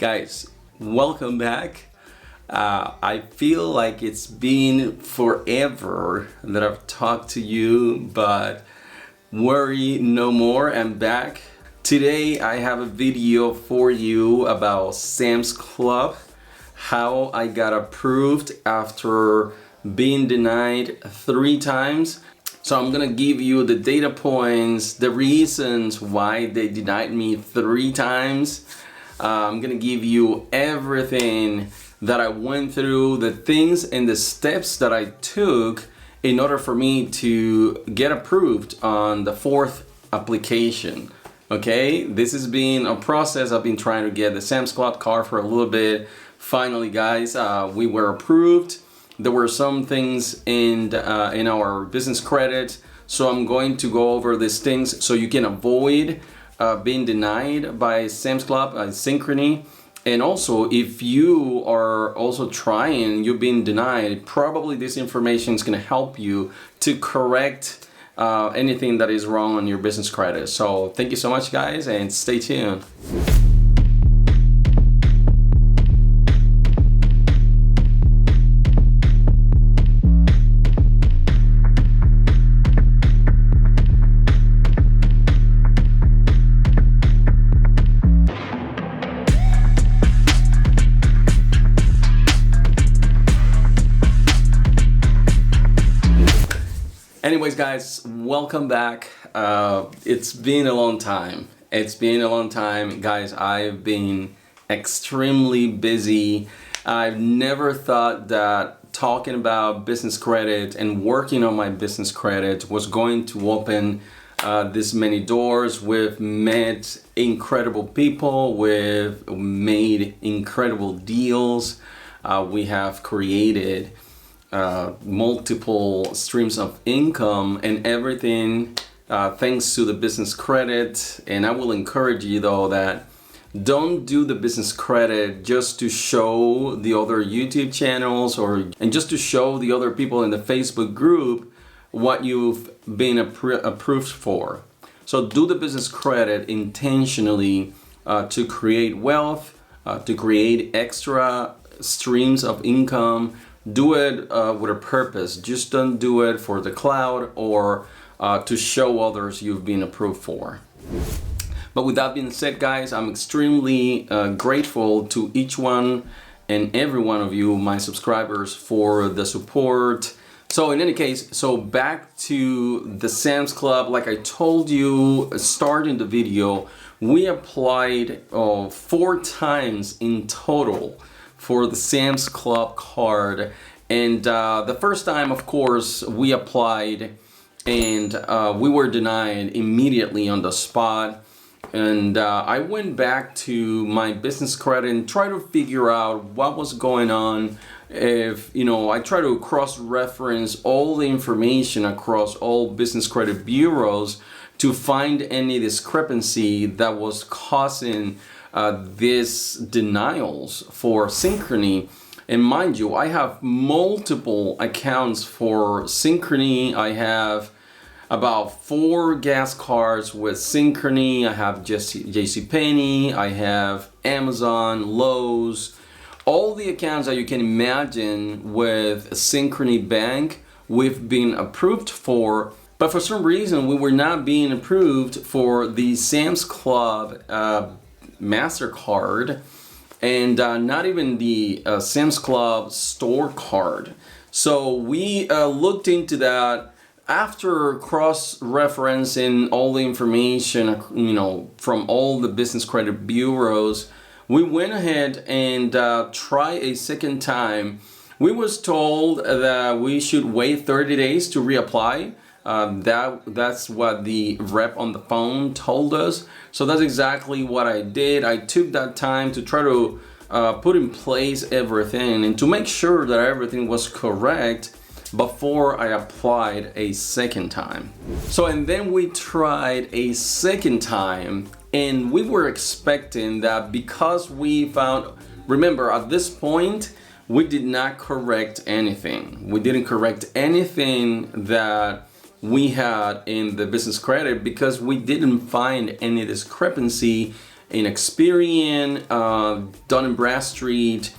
Guys, welcome back. I feel like it's been forever that I've talked to you, but worry no more, I'm back. Today I have a video for you about Sam's Club, how I got approved after being denied 3 times. So I'm gonna give you the data points, the reasons why they denied me 3 times. I'm gonna give you everything that I went through, the things and the steps that I took in order for me to get approved on the 4th application. Okay, this has been a process. I've been trying to get the Sam's Club card for a little bit. Finally, guys, we were approved. There were some things in our business credit, so I'm going to go over these things so you can avoid being denied by Sam's Club, Synchrony. And also, if you are also trying, you've been denied, probably this information is going to help you to correct anything that is wrong on your business credit. So thank you so much, guys, and stay tuned. Anyways, guys, welcome back. It's been a long time. Guys. I've been extremely busy. I've never thought that talking about business credit and working on my business credit was going to open this many doors. We've met incredible people. We've made incredible deals. We have created multiple streams of income and everything thanks to the business credit. And I will encourage you though that don't do the business credit just to show the other YouTube channels and just to show the other people in the Facebook group what you've been approved for. So do the business credit intentionally to create wealth, to create extra streams of income. Do it with a purpose. Just don't do it for the cloud or to show others you've been approved for. But with that being said, guys, I'm extremely grateful to each one and every one of you, my subscribers, for the support. So in any case, so back to the Sam's Club. Like I told you starting the video, we applied 4 times in total for the Sam's Club card. And the first time, of course, we applied and we were denied immediately on the spot. And I went back to my business credit and tried to figure out what was going on. If, I try to cross-reference all the information across all business credit bureaus to find any discrepancy that was causing these denials for Synchrony. And mind you, I have multiple accounts for Synchrony. I have about 4 gas cards with Synchrony. I have JCPenney, I have Amazon, Lowe's, all the accounts that you can imagine with Synchrony Bank we've been approved for. But for some reason, we were not being approved for the Sam's Club Mastercard and not even the Sam's Club store card. So we looked into that. After cross-referencing all the information, from all the business credit bureaus, we went ahead and tried a second time. We was told that we should wait 30 days to reapply. That's what the rep on the phone told us. So that's exactly what I did. I took that time to try to put in place everything and to make sure that everything was correct before I applied a second time. So, and then we tried a second time, and we were expecting that because we found, remember at this point, we did not correct anything. We didn't correct anything that we had in the business credit because we didn't find any discrepancy in Experian, Dun & Bradstreet,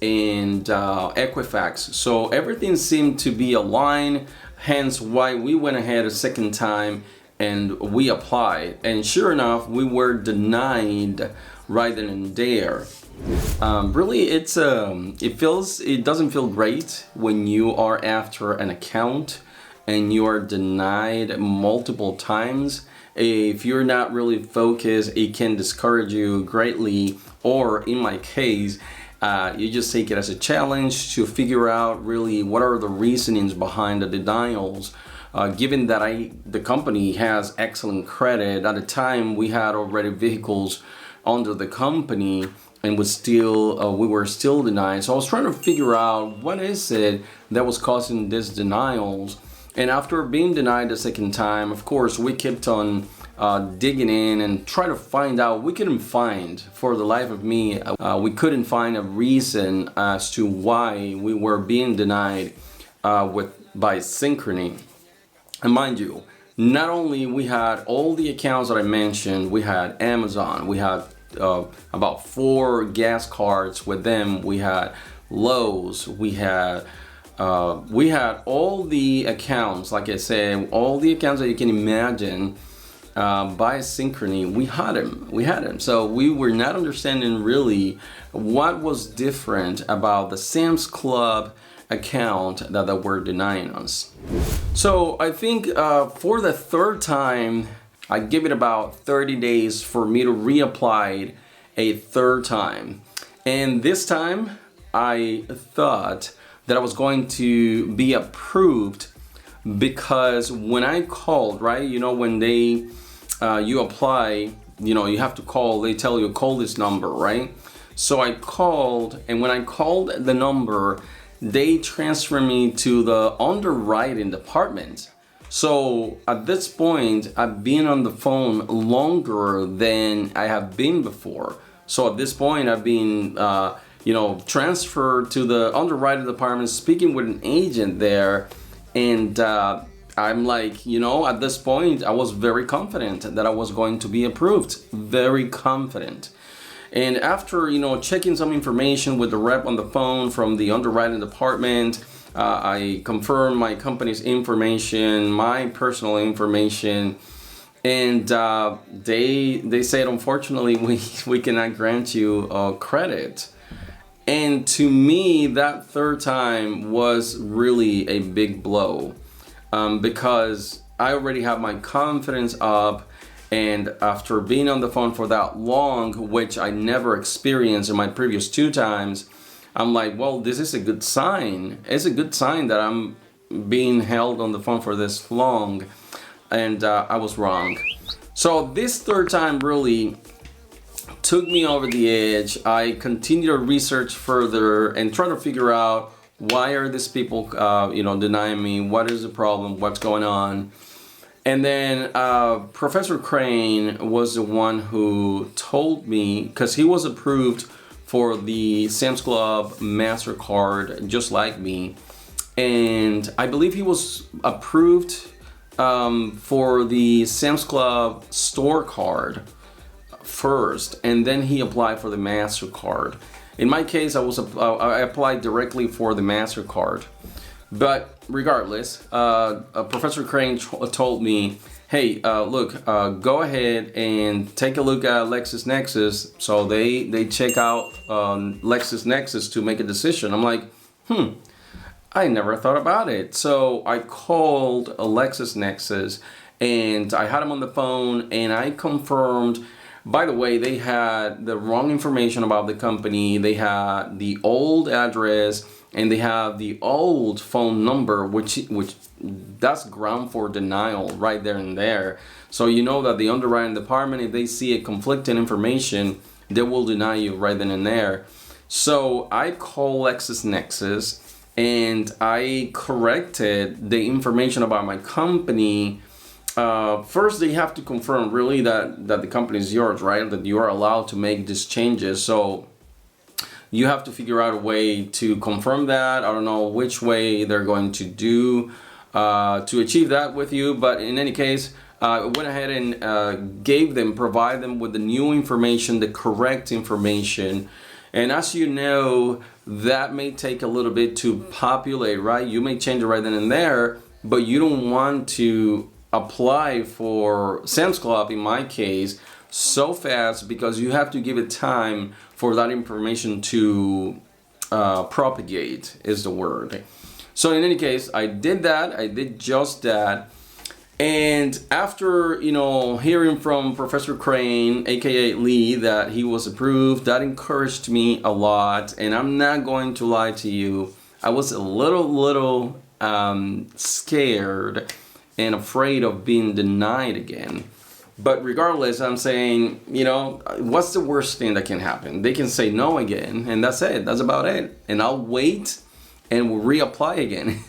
and Equifax. So everything seemed to be aligned, hence why we went ahead a second time and we applied. And sure enough, we were denied right then and there. Really, it doesn't feel great when you are after an account and you are denied multiple times. If you're not really focused, it can discourage you greatly, or in my case, you just take it as a challenge to figure out really what are the reasonings behind the denials. Given that the company has excellent credit, at the time we had already vehicles under the company and we were still denied. So I was trying to figure out what is it that was causing these denials. And after being denied the second time, of course, we kept on digging in and trying to find out. We couldn't find, for the life of me, we couldn't find a reason as to why we were being denied by Synchrony. And mind you, not only we had all the accounts that I mentioned, we had Amazon, we had about 4 gas cards with them, we had Lowe's, we had all the accounts, like I said, all the accounts that you can imagine by Synchrony. We had them. So we were not understanding really what was different about the Sam's Club account that were denying us. So I think for the third time, I give it about 30 days for me to reapply a third time. And this time I thought that I was going to be approved, because when I called, right, you know, when you apply, you know, you have to call, they tell you call this number, right? So I called, and when I called the number, they transferred me to the underwriting department. So at this point, I've been on the phone longer than I have been before. So at this point, I've been transferred to the underwriting department, speaking with an agent there. And I'm like, at this point, I was very confident that I was going to be approved. Very confident. And after, checking some information with the rep on the phone from the underwriting department, I confirmed my company's information, my personal information, and they said, unfortunately, we cannot grant you credit. And to me, that third time was really a big blow, because I already have my confidence up, and after being on the phone for that long, which I never experienced in my previous 2 times, I'm like, well, this is a good sign. It's a good sign that I'm being held on the phone for this long, and I was wrong. So this third time really took me over the edge. I continued to research further and try to figure out, why are these people, denying me? What is the problem? What's going on? And then Professor Crane was the one who told me, because he was approved for the Sam's Club Mastercard, just like me. And I believe he was approved for the Sam's Club store card first, and then he applied for the Mastercard. In my case, I applied directly for the Mastercard. But regardless, Professor Crane told me, hey, look, go ahead and take a look at LexisNexis. So they check out LexisNexis to make a decision. I'm like, I never thought about it. So I called LexisNexis, and I had them on the phone, and I confirmed. By the way, they had the wrong information about the company. They had the old address, and they have the old phone number, which that's ground for denial right there and there. So you know that the underwriting department, if they see a conflicting information, they will deny you right then and there. So I called LexisNexis, and I corrected the information about my company. First, they have to confirm really that the company is yours, right? That you are allowed to make these changes. So you have to figure out a way to confirm that. I don't know which way they're going to do to achieve that with you. But in any case, went ahead and provide them with the new information, the correct information. And as you know, that may take a little bit to populate, right? You may change it right then and there, but you don't want to apply for Sam's Club, in my case, so fast, because you have to give it time for that information to propagate, is the word. So in any case, I did that. I did just that. And after, hearing from Professor Crane, aka Lee, that he was approved, that encouraged me a lot. And I'm not going to lie to you, I was a little scared and afraid of being denied again. But regardless, I'm saying, what's the worst thing that can happen? They can say no again, and that's it. That's about it. And I'll wait and we'll reapply again.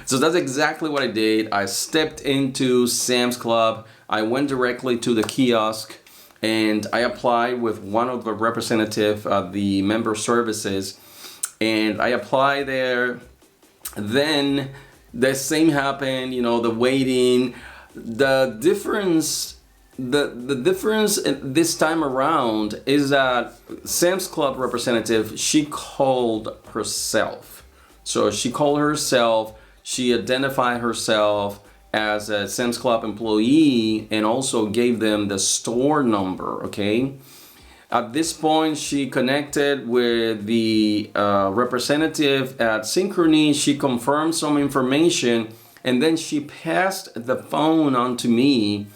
So that's exactly what I did. I stepped into Sam's Club. I went directly to the kiosk and I applied with one of the representative of the member services. And I applied there. Then the same happened, the waiting. The difference this time around is that Sam's Club representative, she called herself. So she called herself. She identified herself as a Sam's Club employee and also gave them the store number, okay? At this point, she connected with the representative at Synchrony. She confirmed some information, and then she passed the phone on to me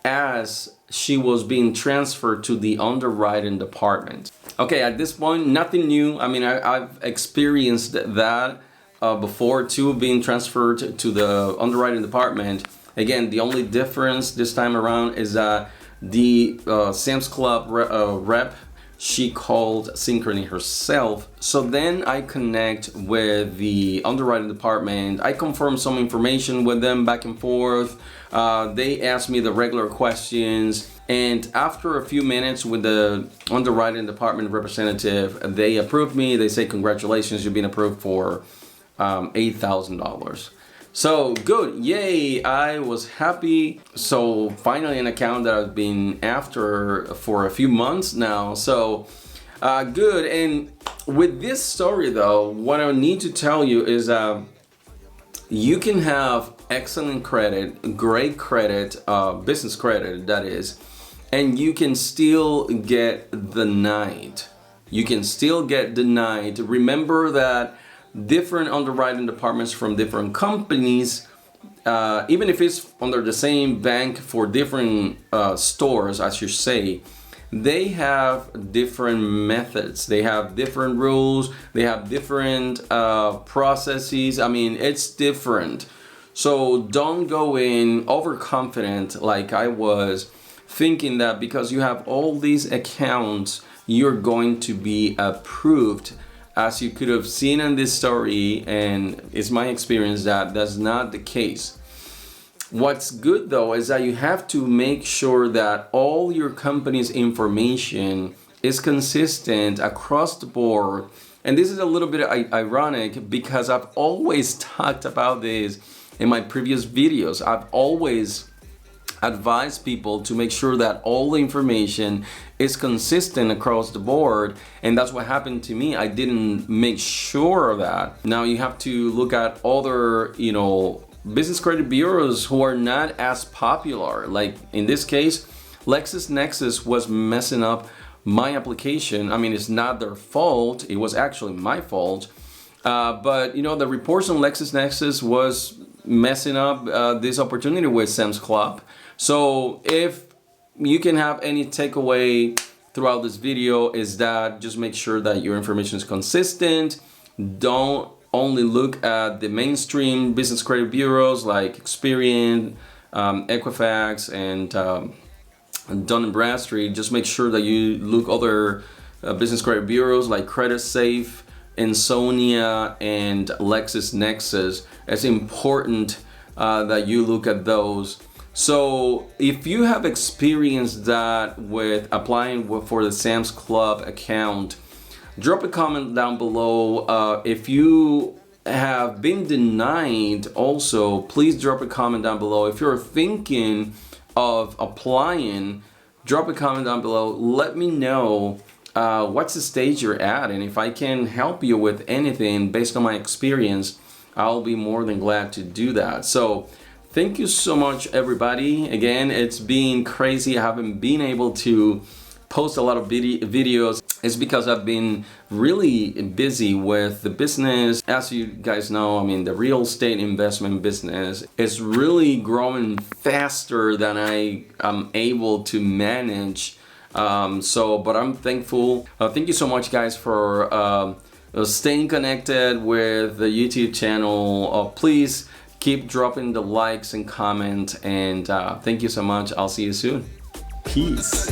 as she was being transferred to the underwriting department. Okay, at this point, nothing new. I mean, I've experienced that before too, being transferred to the underwriting department. Again, the only difference this time around is that the Sam's Club rep, she called Synchrony herself. So then I connect with the underwriting department. I confirm some information with them back and forth. They asked me the regular questions. And after a few minutes with the underwriting department representative, they approved me. They say, congratulations, you've been approved for $8,000. So good, yay, I was happy. So finally an account that I've been after for a few months now. So good. And with this story though, what I need to tell you is you can have excellent credit, great credit, business credit that is, and you can still get denied. You can still get denied. Remember that different underwriting departments from different companies, even if it's under the same bank for different stores, I should say, they have different methods, they have different rules, they have different processes. I mean, it's different. So don't go in overconfident like I was, thinking that because you have all these accounts, you're going to be approved. As you could have seen in this story, and it's my experience that that's not the case. What's good though is that you have to make sure that all your company's information is consistent across the board. And this is a little bit ironic because I've always talked about this in my previous videos. I've always advise people to make sure that all the information is consistent across the board, and that's what happened to me. I didn't make sure of that. Now you have to look at other, business credit bureaus who are not as popular. Like in this case, LexisNexis was messing up my application. I mean, it's not their fault. It was actually my fault. But the reports on LexisNexis was messing up this opportunity with Sam's Club. So if you can have any takeaway throughout this video is that just make sure that your information is consistent. Don't only look at the mainstream business credit bureaus like Experian, Equifax, and Dun & Bradstreet. Just make sure that you look other business credit bureaus like CreditSafe, Insonia, and LexisNexis. It's important that you look at those. So if you have experienced that with applying for the Sam's Club account, drop a comment down below. If you have been denied also, please drop a comment down below. If you're thinking of applying, drop a comment down below. Let me know what's the stage you're at, and if I can help you with anything based on my experience, I'll be more than glad to do that. So thank you so much, everybody. Again, it's been crazy. I haven't been able to post a lot of videos. It's because I've been really busy with the business. As you guys know, I mean, the real estate investment business is really growing faster than I am able to manage. But I'm thankful. Thank you so much, guys, for staying connected with the YouTube channel. Please keep dropping the likes and comment, and thank you so much. I'll see you soon. Peace.